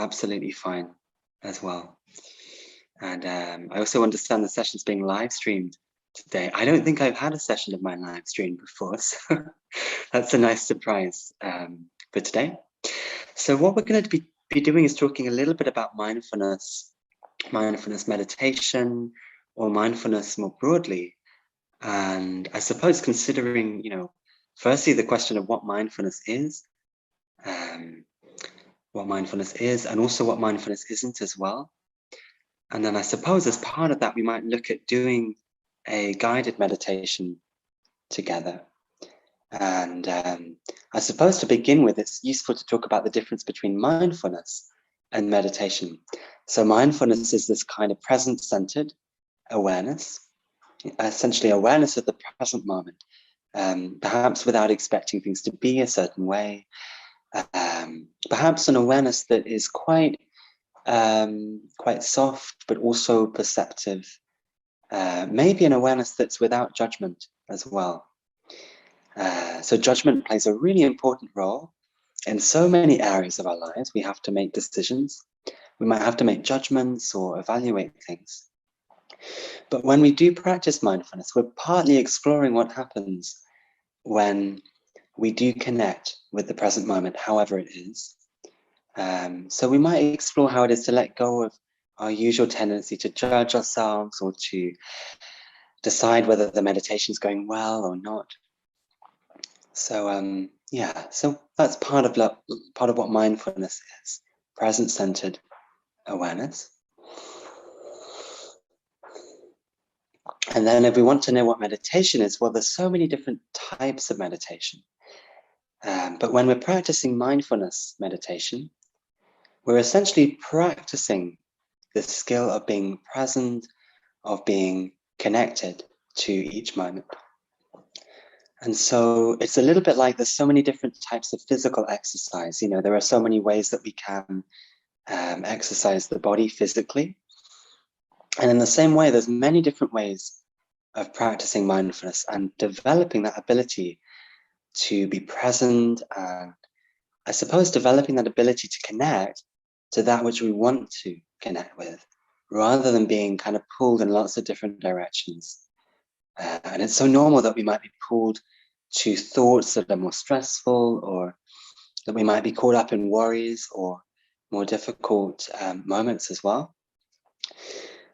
absolutely fine as well. And I also understand the session's being live streamed today. I don't think I've had a session of mine live streamed before, so that's a nice surprise for today. So what we're going to be doing is talking a little bit about mindfulness meditation, or mindfulness more broadly. And I suppose considering, firstly, the question of what mindfulness is, and also what mindfulness isn't as well. And then I suppose as part of that, we might look at doing a guided meditation together. And I suppose to begin with, it's useful to talk about the difference between mindfulness and meditation. So mindfulness is this kind of present-centered awareness, essentially awareness of the present moment, perhaps without expecting things to be a certain way, perhaps an awareness that is quite soft, but also perceptive, maybe an awareness that's without judgment as well. So judgment plays a really important role in so many areas of our lives. We have to make decisions. We might have to make judgments or evaluate things. But when we do practice mindfulness, we're partly exploring what happens when we do connect with the present moment, however it is. So we might explore how it is to let go of our usual tendency to judge ourselves or to decide whether the meditation is going well or not. So so that's part of what mindfulness is: present-centered awareness. And then if we want to know what meditation is, well, there's so many different types of meditation. But when we're practicing mindfulness meditation, we're essentially practicing the skill of being present, of being connected to each moment. And so it's a little bit like there's so many different types of physical exercise. There are so many ways that we can exercise the body physically. And in the same way, there's many different ways of practicing mindfulness and developing that ability to be present, and I suppose developing that ability to connect to that which we want to connect with, rather than being kind of pulled in lots of different directions. And it's so normal that we might be pulled to thoughts that are more stressful, or that we might be caught up in worries or more difficult moments as well.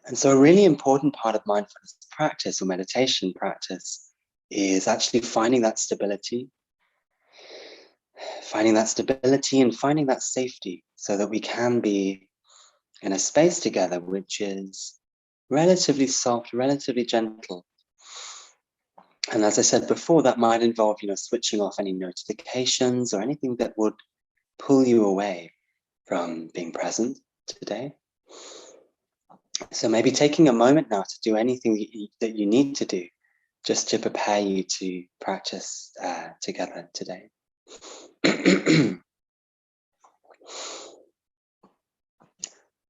And so a really important part of mindfulness practice or meditation practice is actually finding that stability and finding that safety, so that we can be in a space together which is relatively soft, relatively gentle. And as I said before, that might involve, switching off any notifications or anything that would pull you away from being present today. So maybe taking a moment now to do anything that you need to do just to prepare you to practice together today.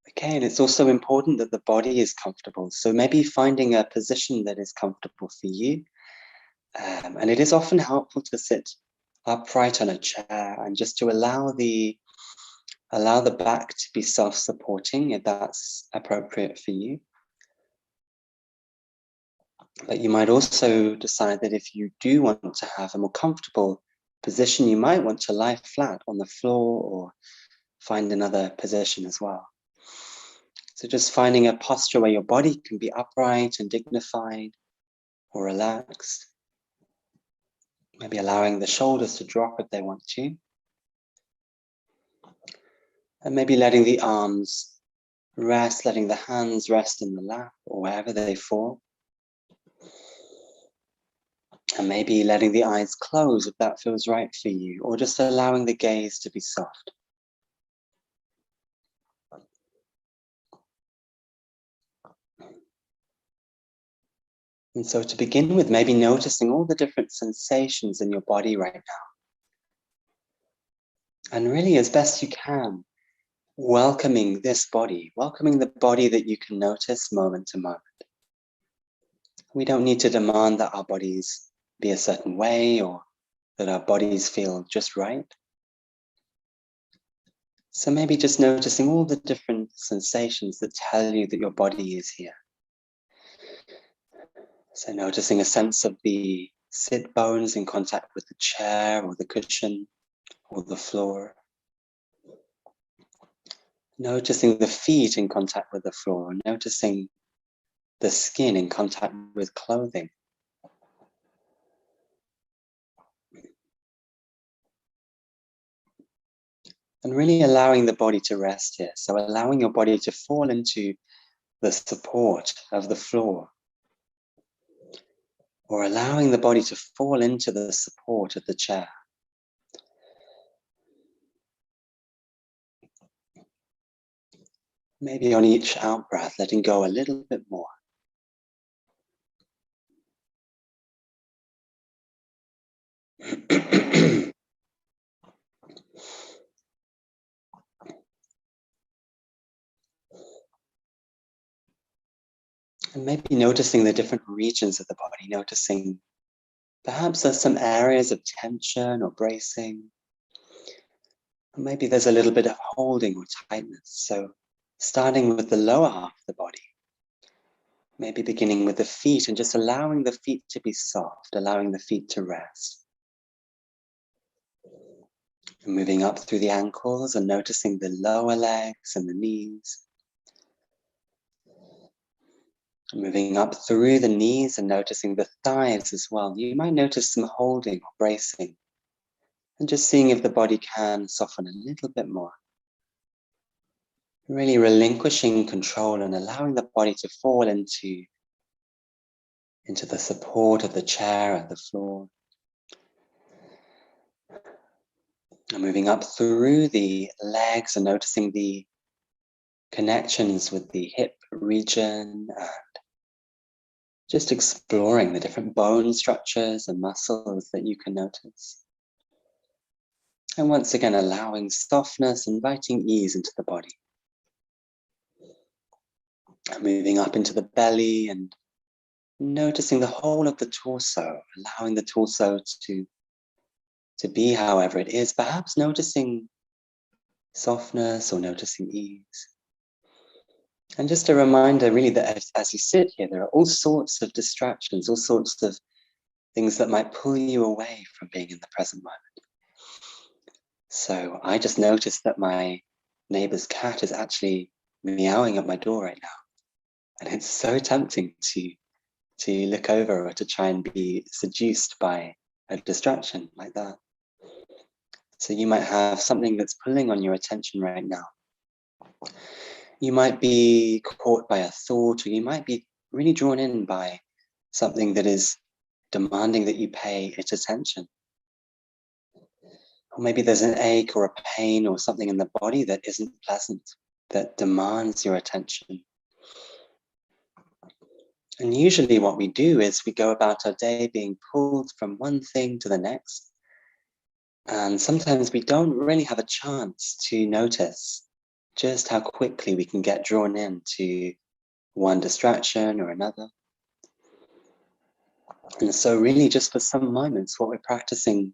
Okay, and it's also important that the body is comfortable. So maybe finding a position that is comfortable for you. And it is often helpful to sit upright on a chair and just to allow the back to be self-supporting, if that's appropriate for you. But you might also decide that if you do want to have a more comfortable position, you might want to lie flat on the floor or find another position as well. So just finding a posture where your body can be upright and dignified or relaxed. Maybe allowing the shoulders to drop if they want to. And maybe letting the arms rest, letting the hands rest in the lap or wherever they fall. And maybe letting the eyes close if that feels right for you, or just allowing the gaze to be soft. And so to begin with, maybe noticing all the different sensations in your body right now. And really, as best you can, welcoming this body, welcoming the body that you can notice moment to moment. We don't need to demand that our bodies be a certain way or that our bodies feel just right. So maybe just noticing all the different sensations that tell you that your body is here. So noticing a sense of the sit bones in contact with the chair or the cushion or the floor. Noticing the feet in contact with the floor, noticing the skin in contact with clothing. And really allowing the body to rest here. So allowing your body to fall into the support of the floor. Or allowing the body to fall into the support of the chair. Maybe on each out-breath, letting go a little bit more. And maybe noticing the different regions of the body, noticing perhaps there's some areas of tension or bracing. Or maybe there's a little bit of holding or tightness. So starting with the lower half of the body, maybe beginning with the feet and just allowing the feet to be soft, allowing the feet to rest. And moving up through the ankles and noticing the lower legs and the knees. Moving up through the knees and noticing the thighs as well. You might notice some holding or bracing. And just seeing if the body can soften a little bit more. Really relinquishing control and allowing the body to fall into the support of the chair and the floor. And moving up through the legs and noticing the connections with the hip region and just exploring the different bone structures and muscles that you can notice. And once again, allowing softness, inviting ease into the body. And moving up into the belly and noticing the whole of the torso, allowing the torso to be however it is, perhaps noticing softness or noticing ease. And just a reminder really that as you sit here, there are all sorts of distractions, all sorts of things that might pull you away from being in the present moment. So I just noticed that my neighbor's cat is actually meowing at my door right now. And it's so tempting to look over or to try and be seduced by a distraction like that. So you might have something that's pulling on your attention right now. You might be caught by a thought, or you might be really drawn in by something that is demanding that you pay its attention. Or maybe there's an ache or a pain or something in the body that isn't pleasant, that demands your attention. And usually what we do is we go about our day being pulled from one thing to the next. And sometimes we don't really have a chance to notice just how quickly we can get drawn into one distraction or another. And so really just for some moments, what we're practicing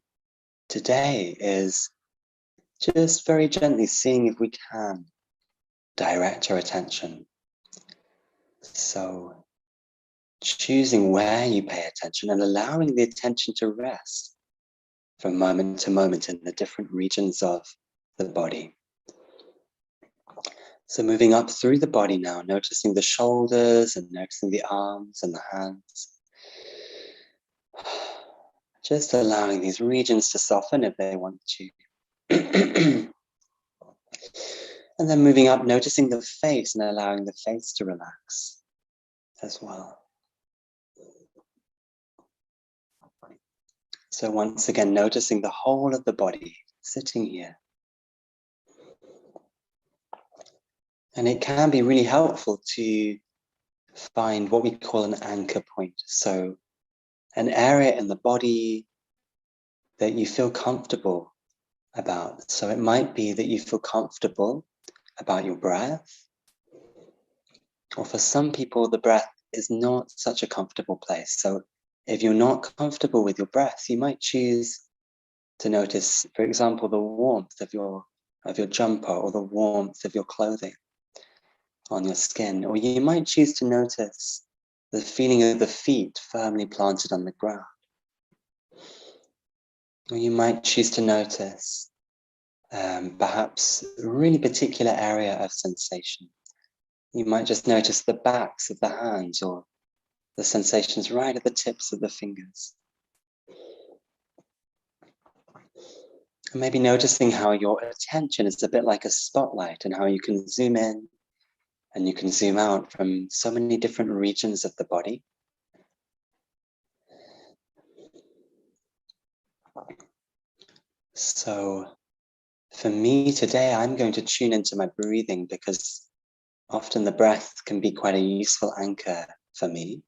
today is just very gently seeing if we can direct our attention. So choosing where you pay attention and allowing the attention to rest from moment to moment in the different regions of the body. So moving up through the body now, noticing the shoulders and noticing the arms and the hands. Just allowing these regions to soften if they want to. And then moving up, noticing the face and allowing the face to relax as well. So once again, noticing the whole of the body sitting here. And it can be really helpful to find what we call an anchor point. So an area in the body that you feel comfortable about. So it might be that you feel comfortable about your breath. Or for some people, the breath is not such a comfortable place. So if you're not comfortable with your breath, you might choose to notice, for example, the warmth of your of your jumper or the warmth of your clothing on your skin. Or you might choose to notice the feeling of the feet firmly planted on the ground. Or you might choose to notice perhaps a really particular area of sensation. You might just notice the backs of the hands or the sensations right at the tips of the fingers. And maybe noticing how your attention is a bit like a spotlight and how you can zoom in and you can zoom out from so many different regions of the body. So for me today, I'm going to tune into my breathing because often the breath can be quite a useful anchor for me.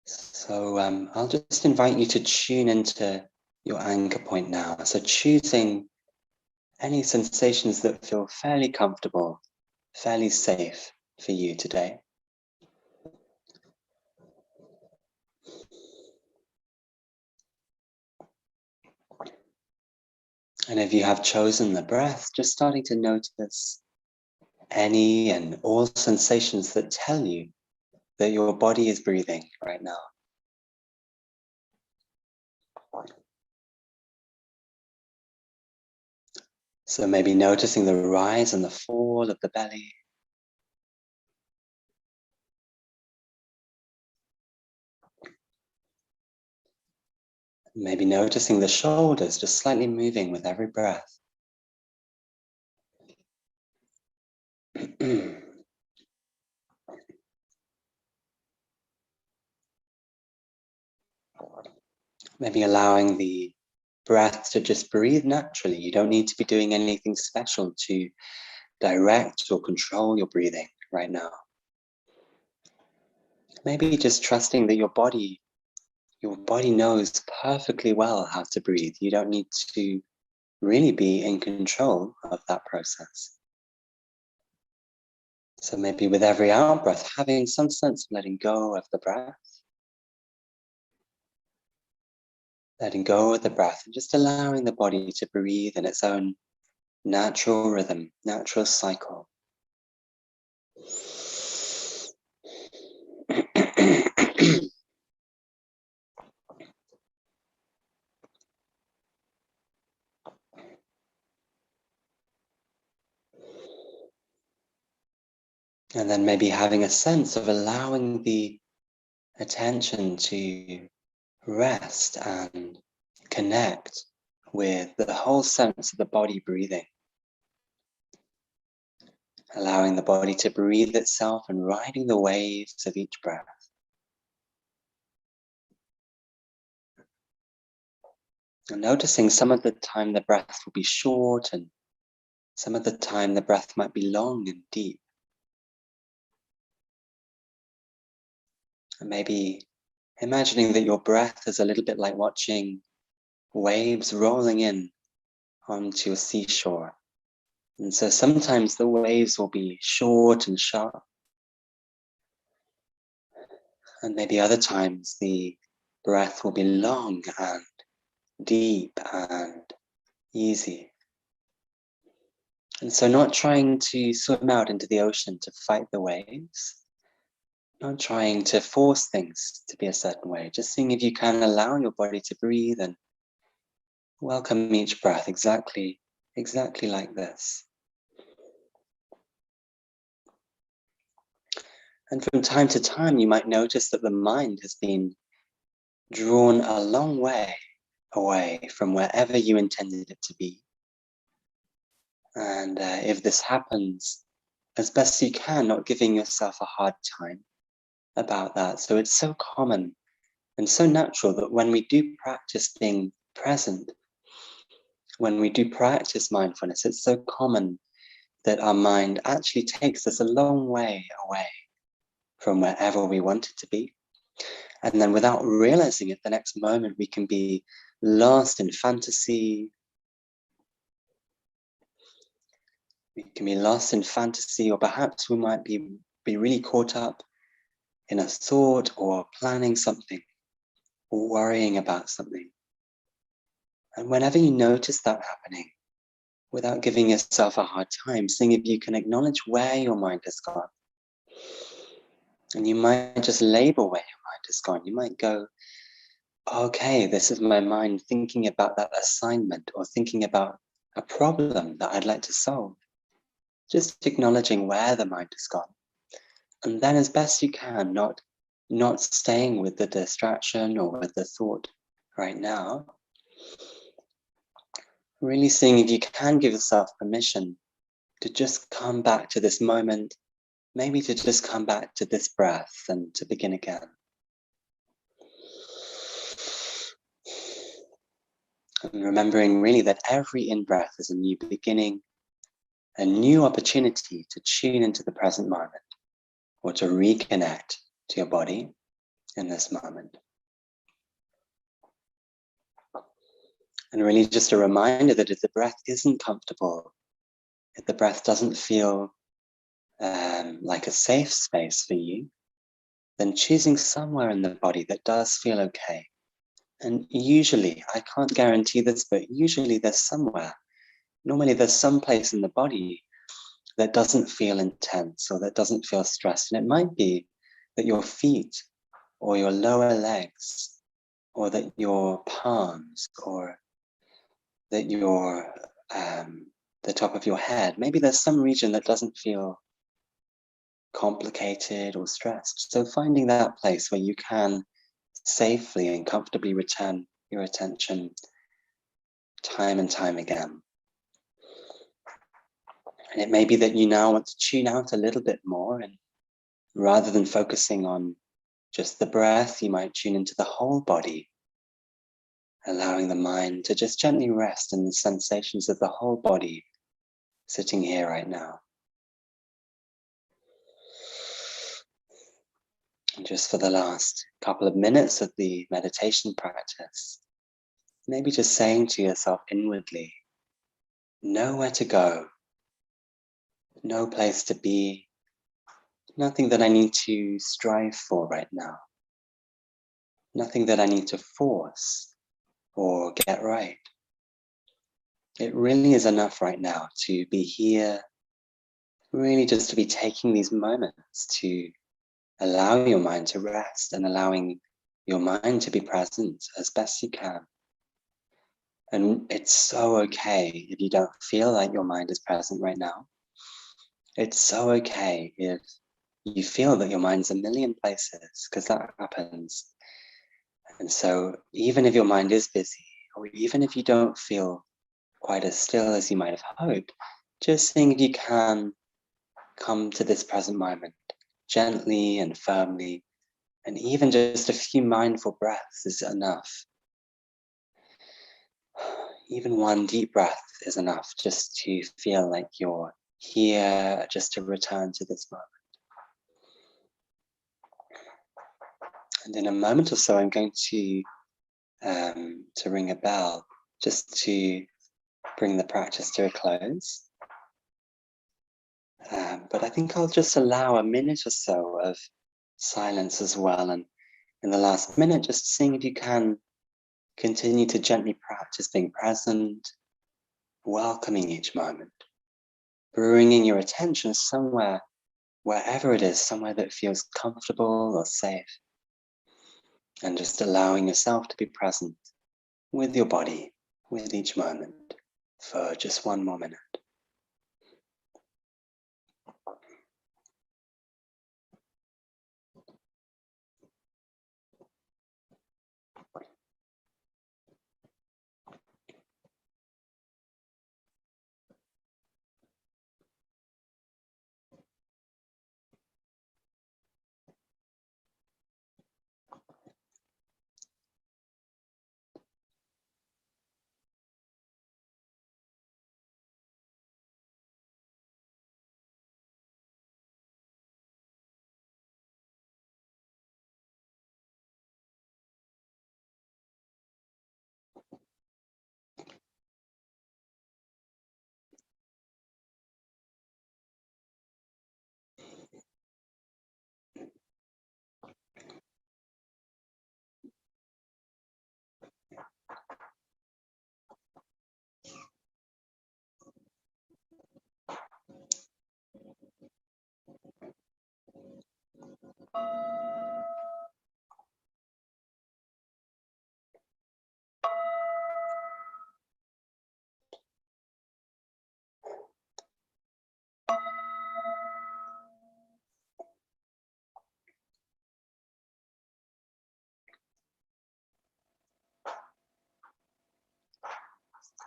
So I'll just invite you to tune into your anchor point now. So choosing any sensations that feel fairly comfortable, fairly safe for you today. And if you have chosen the breath, just starting to notice any and all sensations that tell you that your body is breathing right now. So maybe noticing the rise and the fall of the belly. Maybe noticing the shoulders just slightly moving with every breath. Maybe allowing the breath to just breathe naturally. You don't need to be doing anything special to direct or control your breathing right now. Maybe just trusting that your body knows perfectly well how to breathe. You don't need to really be in control of that process. So maybe with every out breath, having some sense of letting go of the breath. Letting go of the breath and just allowing the body to breathe in its own natural rhythm, natural cycle. And then maybe having a sense of allowing the attention to rest and connect with the whole sense of the body breathing. Allowing the body to breathe itself and riding the waves of each breath. And noticing some of the time the breath will be short and some of the time the breath might be long and deep. And maybe imagining that your breath is a little bit like watching waves rolling in onto a seashore. And so sometimes the waves will be short and sharp. And maybe other times the breath will be long and deep and easy. And so not trying to swim out into the ocean to fight the waves, not trying to force things to be a certain way, just seeing if you can allow your body to breathe and welcome each breath exactly like this. And from time to time, you might notice that the mind has been drawn a long way away from wherever you intended it to be. And if this happens, as best you can, not giving yourself a hard time about that. So it's so common and so natural that when we do practice being present, when we do practice mindfulness, it's so common that our mind actually takes us a long way away from wherever we want it to be. And then without realizing it, the next moment we can be lost in fantasy. We can be lost in fantasy, or perhaps we might be really caught up in a thought or planning something or worrying about something. And whenever you notice that happening, without giving yourself a hard time, seeing if you can acknowledge where your mind has gone. And you might just label where your mind has gone. You might go, okay, this is my mind thinking about that assignment or thinking about a problem that I'd like to solve. Just acknowledging where the mind has gone. And then as best you can, not staying with the distraction or with the thought right now, really seeing if you can give yourself permission to just come back to this moment, maybe to just come back to this breath and to begin again. And remembering really that every in-breath is a new beginning, a new opportunity to tune into the present moment or to reconnect to your body in this moment. And really just a reminder that if the breath isn't comfortable, if the breath doesn't feel like a safe space for you, then choosing somewhere in the body that does feel okay. And usually, I can't guarantee this, but usually there's somewhere, normally there's some place in the body that doesn't feel intense or that doesn't feel stressed. And it might be that your feet or your lower legs or that your palms or that your the top of your head, maybe there's some region that doesn't feel complicated or stressed. So finding that place where you can safely and comfortably return your attention time and time again. And it may be that you now want to tune out a little bit more, and rather than focusing on just the breath, you might tune into the whole body, allowing the mind to just gently rest in the sensations of the whole body sitting here right now. And just for the last couple of minutes of the meditation practice, maybe just saying to yourself inwardly, nowhere to go, no place to be, nothing that I need to strive for right now, nothing that I need to force or get right. It really is enough right now to be here, really just to be taking these moments to allow your mind to rest and allowing your mind to be present as best you can. And it's so okay if you don't feel like your mind is present right now. It's so okay if you feel that your mind's a million places, because that happens. And so even if your mind is busy, or even if you don't feel quite as still as you might have hoped, just seeing if you can come to this present moment gently and firmly, and even just a few mindful breaths is enough. Even one deep breath is enough just to feel like you're here, just to return to this moment. And in a moment or so, I'm going to ring a bell just to bring the practice to a close. But I think I'll just allow a minute or so of silence as well. And in the last minute, just seeing if you can continue to gently practice being present, welcoming each moment, bringing your attention somewhere, wherever it is, somewhere that feels comfortable or safe, and just allowing yourself to be present with your body, with each moment, for just one more minute.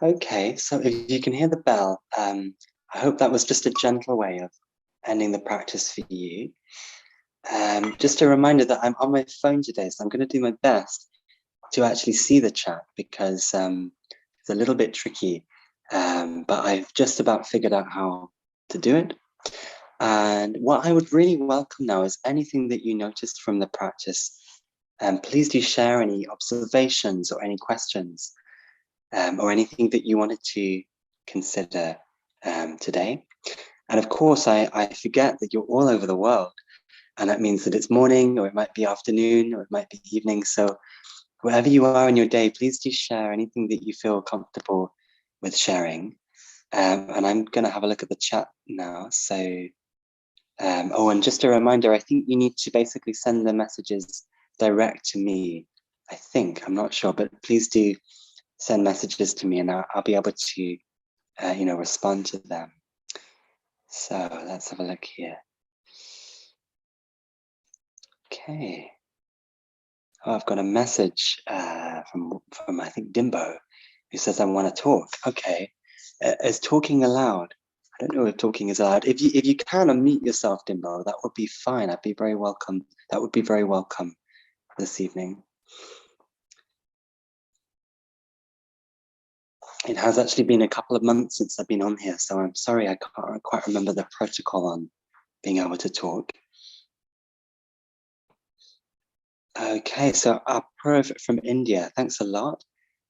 Okay, so if you can hear the bell, I hope that was just a gentle way of ending the practice for you. Just a reminder that I'm on my phone today, so I'm going to do my best to actually see the chat because it's a little bit tricky, but I've just about figured out how to do it. And what I would really welcome now is anything that you noticed from the practice. Please do share any observations or any questions or anything that you wanted to consider today. And of course, I forget that you're all over the world. And that means that it's morning, or it might be afternoon, or it might be evening. So wherever you are in your day, please do share anything that you feel comfortable with sharing. And I'm going to have a look at the chat now. So, oh, and just a reminder, I think you need to basically send the messages direct to me. I think, I'm not sure, but please do send messages to me and I'll be able to, respond to them. So let's have a look here. Okay. Oh, I've got a message from I think Dimbo, who says I want to talk. Okay, is talking allowed? I don't know if talking is allowed. If you can unmute yourself, Dimbo, that would be fine. I'd be very welcome. That would be very welcome this evening. It has actually been a couple of months since I've been on here, so I'm sorry I can't quite remember the protocol on being able to talk. Okay, so Apurv from India, thanks a lot.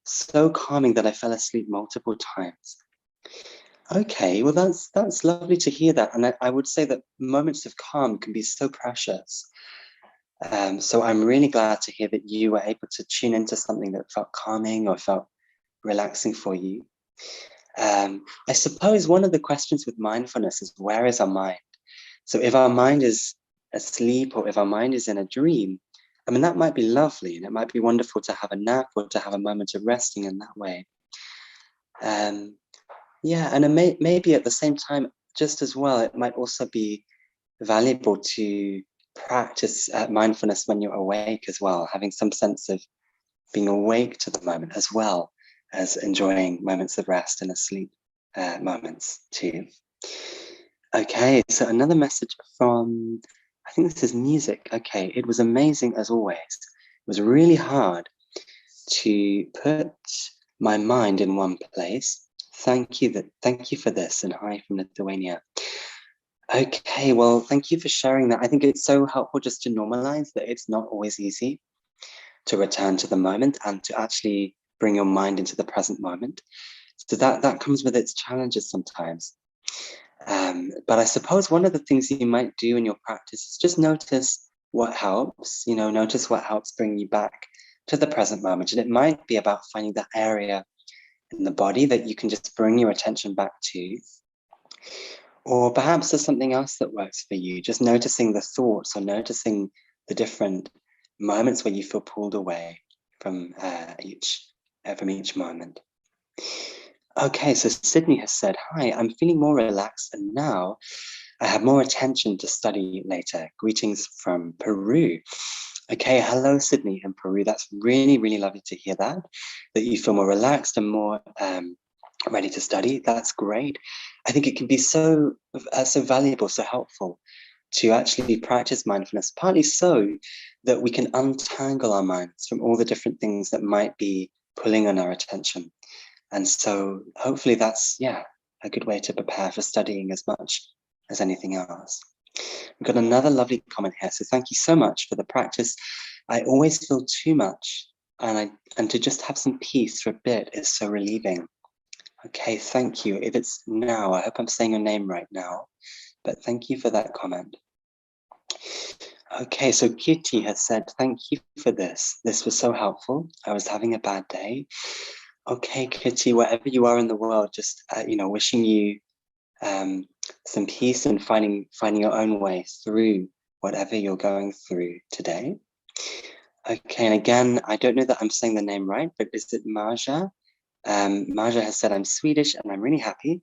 So calming that I fell asleep multiple times. Okay, well that's lovely to hear that, and I would say that moments of calm can be so precious. So I'm really glad to hear that you were able to tune into something that felt calming or felt relaxing for you. I suppose one of the questions with mindfulness is, where is our mind? So if our mind is asleep or if our mind is in a dream, I mean, that might be lovely and it might be wonderful to have a nap or to have a moment of resting in that way. Yeah, and it maybe at the same time, just as well, it might also be valuable to practice mindfulness when you're awake as well, having some sense of being awake to the moment as well as enjoying moments of rest and asleep moments too. Okay, so another message from, I think this is music. Okay, it was amazing as always. It was really hard to put my mind in one place. Thank you for this, and hi from Lithuania. Okay, well, thank you for sharing that. I think it's so helpful just to normalize that it's not always easy to return to the moment and to actually bring your mind into the present moment. So that comes with its challenges sometimes. But I suppose one of the things you might do in your practice is just notice what helps, notice what helps bring you back to the present moment. And it might be about finding that area in the body that you can just bring your attention back to. Or perhaps there's something else that works for you, just noticing the thoughts or noticing the different moments where you feel pulled away from each moment. Okay, so Sydney has said, hi, I'm feeling more relaxed and now I have more attention to study later. Greetings from Peru. Okay, hello, Sydney in Peru. That's really, really lovely to hear that you feel more relaxed and more ready to study. That's great. I think it can be so valuable, so helpful to actually practice mindfulness, partly so that we can untangle our minds from all the different things that might be pulling on our attention. And so hopefully that's, a good way to prepare for studying as much as anything else. We've got another lovely comment here. So thank you so much for the practice. I always feel too much, and to just have some peace for a bit is so relieving. Okay, thank you. If it's now, I hope I'm saying your name right now, but thank you for that comment. Okay, so Kitty has said, thank you for this. This was so helpful. I was having a bad day. Okay, Kitty, wherever you are in the world, just, wishing you some peace and finding your own way through whatever you're going through today. Okay, and again, I don't know that I'm saying the name right, but is it Marja? Marja has said, I'm Swedish and I'm really happy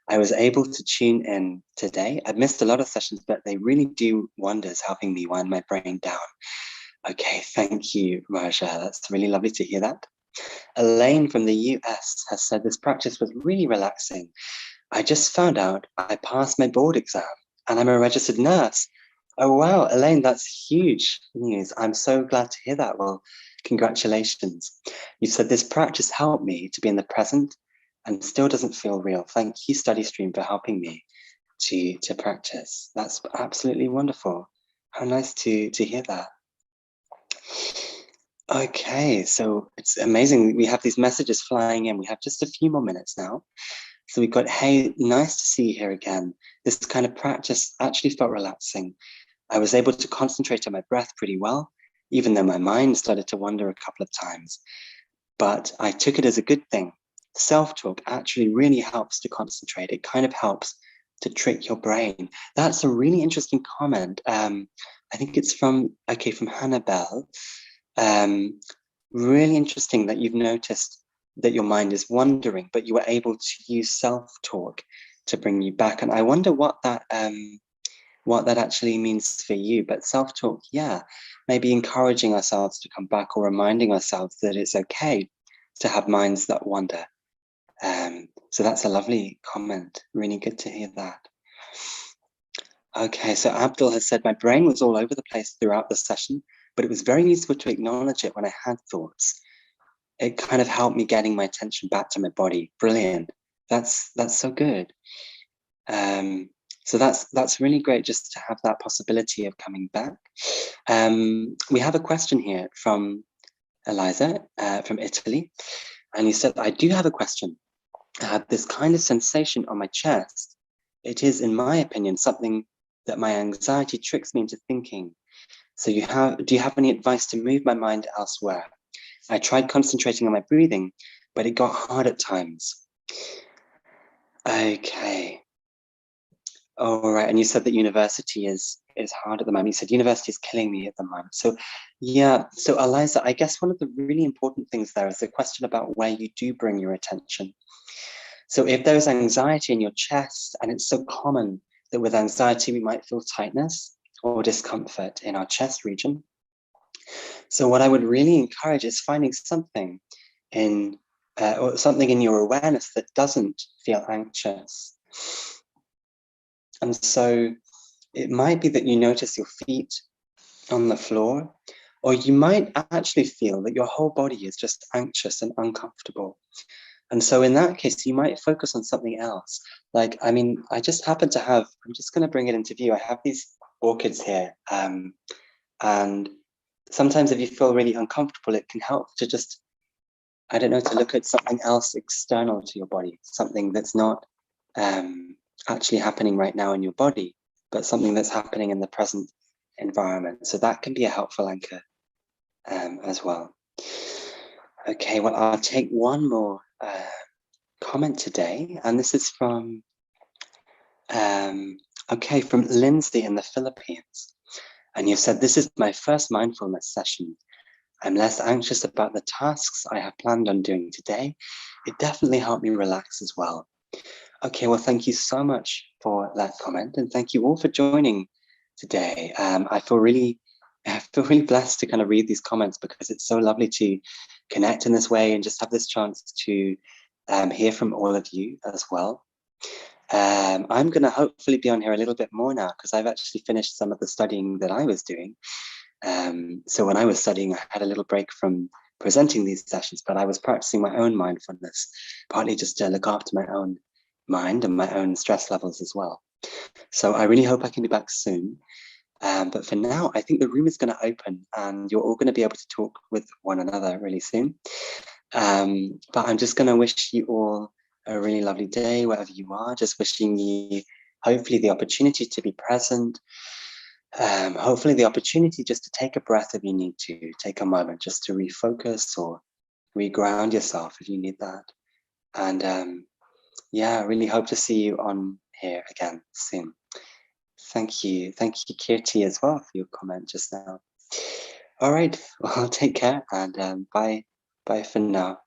I was able to tune in today. I've missed a lot of sessions, but they really do wonders helping me wind my brain down. Okay, thank you, Marja. That's really lovely to hear that. Elaine from the US has said this practice was really relaxing. I just found out I passed my board exam and I'm a registered nurse. Oh, wow, Elaine, that's huge news. I'm so glad to hear that. Well, congratulations. You said this practice helped me to be in the present and still doesn't feel real. Thank you, StudyStream, for helping me to practice. That's absolutely wonderful. How nice to hear that. Okay, so it's amazing. We have these messages flying in. We have just a few more minutes now. So we've got, hey, nice to see you here again. This kind of practice actually felt relaxing. I was able to concentrate on my breath pretty well, even though my mind started to wander a couple of times. But I took it as a good thing. Self-talk actually really helps to concentrate. It kind of helps to trick your brain. That's a really interesting comment. I think it's from Hannah Bell. Really interesting that you've noticed that your mind is wandering, but you were able to use self-talk to bring you back. And I wonder what that actually means for you. But self-talk, yeah, maybe encouraging ourselves to come back or reminding ourselves that it's okay to have minds that wander. So that's a lovely comment. Really good to hear that. Okay, so Abdul has said, my brain was all over the place throughout the session, but it was very useful to acknowledge it when I had thoughts. It kind of helped me getting my attention back to my body. Brilliant. That's so good. So that's really great just to have that possibility of coming back. We have a question here from Eliza from Italy. And he said, I do have a question. I had this kind of sensation on my chest. It is, in my opinion, something that my anxiety tricks me into thinking. So do you have any advice to move my mind elsewhere? I tried concentrating on my breathing, but it got hard at times. Okay. All right. And you said that university is hard at the moment. You said university is killing me at the moment. So yeah. So Eliza, I guess one of the really important things there is the question about where you do bring your attention. So if there's anxiety in your chest, and it's so common that with anxiety, we might feel tightness or discomfort in our chest region. So what I would really encourage is finding something or something in your awareness that doesn't feel anxious. And so it might be that you notice your feet on the floor, or you might actually feel that your whole body is just anxious and uncomfortable. And so in that case, you might focus on something else. Like, I mean, I just happen to have, I'm just going to bring it into view. I have these orchids here. And sometimes if you feel really uncomfortable, it can help to just, I don't know, to look at something else external to your body, something that's not actually happening right now in your body, but something that's happening in the present environment. So that can be a helpful anchor as well. Okay, well, I'll take one more comment today, and this is from Lindsay in the Philippines. And you said, this is my first mindfulness session. I'm less anxious about the tasks I have planned on doing today. It definitely helped me relax as well. Okay, well, thank you so much for that comment, and thank you all for joining today. I feel really blessed to kind of read these comments because it's so lovely to connect in this way and just have this chance to hear from all of you as well. I'm going to hopefully be on here a little bit more now because I've actually finished some of the studying that I was doing. So when I was studying, I had a little break from presenting these sessions, but I was practicing my own mindfulness, partly just to look after my own mind and my own stress levels as well. So I really hope I can be back soon. But for now, I think the room is going to open and you're all going to be able to talk with one another really soon. But I'm just going to wish you all a really lovely day, wherever you are, just wishing you hopefully the opportunity to be present. Hopefully the opportunity just to take a breath if you need to, take a moment just to refocus or reground yourself if you need that. And yeah, I really hope to see you on here again soon. Thank you, Kirti, as well, for your comment just now. All right, well, take care, and bye for now.